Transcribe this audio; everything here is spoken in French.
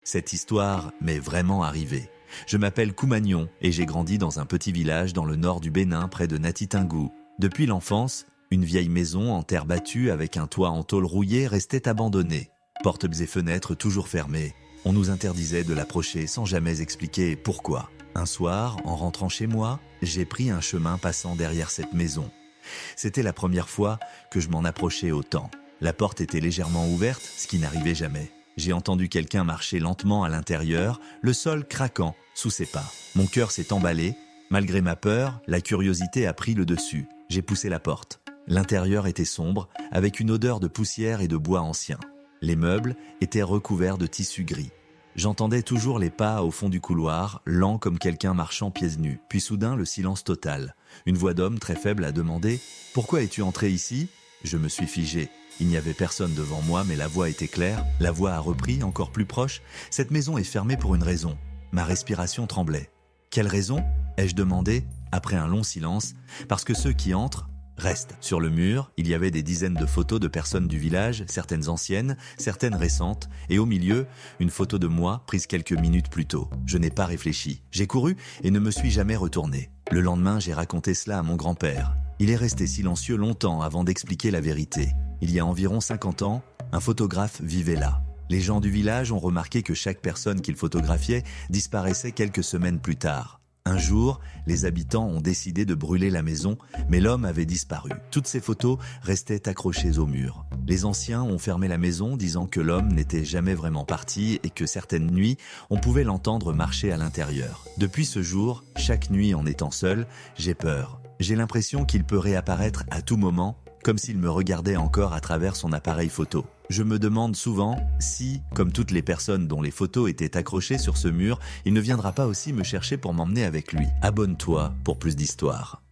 Cette histoire m'est vraiment arrivée. Je m'appelle Koumagnon et j'ai grandi dans un petit village dans le nord du Bénin près de Natitingou. Depuis l'enfance, une vieille maison en terre battue avec un toit en tôle rouillée restait abandonnée. Portes et fenêtres toujours fermées. On nous interdisait de l'approcher sans jamais expliquer pourquoi. Un soir, en rentrant chez moi, j'ai pris un chemin passant derrière cette maison. C'était la première fois que je m'en approchais autant. La porte était légèrement ouverte, ce qui n'arrivait jamais. J'ai entendu quelqu'un marcher lentement à l'intérieur, le sol craquant sous ses pas. Mon cœur s'est emballé. Malgré ma peur, la curiosité a pris le dessus. J'ai poussé la porte. L'intérieur était sombre, avec une odeur de poussière et de bois ancien. Les meubles étaient recouverts de tissu gris. J'entendais toujours les pas au fond du couloir, lents comme quelqu'un marchant pieds nus. Puis soudain, le silence total. Une voix d'homme très faible a demandé « Pourquoi es-tu entré ici ?» Je me suis figé. Il n'y avait personne devant moi, mais la voix était claire. La voix a repris, encore plus proche. « Cette maison est fermée pour une raison. » Ma respiration tremblait. « Quelle raison ?» ai-je demandé, après un long silence. « Parce que ceux qui entrent restent. » Sur le mur, il y avait des dizaines de photos de personnes du village, certaines anciennes, certaines récentes, et au milieu, une photo de moi prise quelques minutes plus tôt. Je n'ai pas réfléchi. J'ai couru et ne me suis jamais retourné. Le lendemain, j'ai raconté cela à mon grand-père. Il est resté silencieux longtemps avant d'expliquer la vérité. Il y a environ 50 ans, un photographe vivait là. Les gens du village ont remarqué que chaque personne qu'il photographiait disparaissait quelques semaines plus tard. Un jour, les habitants ont décidé de brûler la maison, mais l'homme avait disparu. Toutes ces photos restaient accrochées au mur. Les anciens ont fermé la maison, disant que l'homme n'était jamais vraiment parti et que certaines nuits, on pouvait l'entendre marcher à l'intérieur. Depuis ce jour, chaque nuit en étant seul, j'ai peur. J'ai l'impression qu'il peut réapparaître à tout moment, comme s'il me regardait encore à travers son appareil photo. Je me demande souvent si, comme toutes les personnes dont les photos étaient accrochées sur ce mur, il ne viendra pas aussi me chercher pour m'emmener avec lui. Abonne-toi pour plus d'histoires.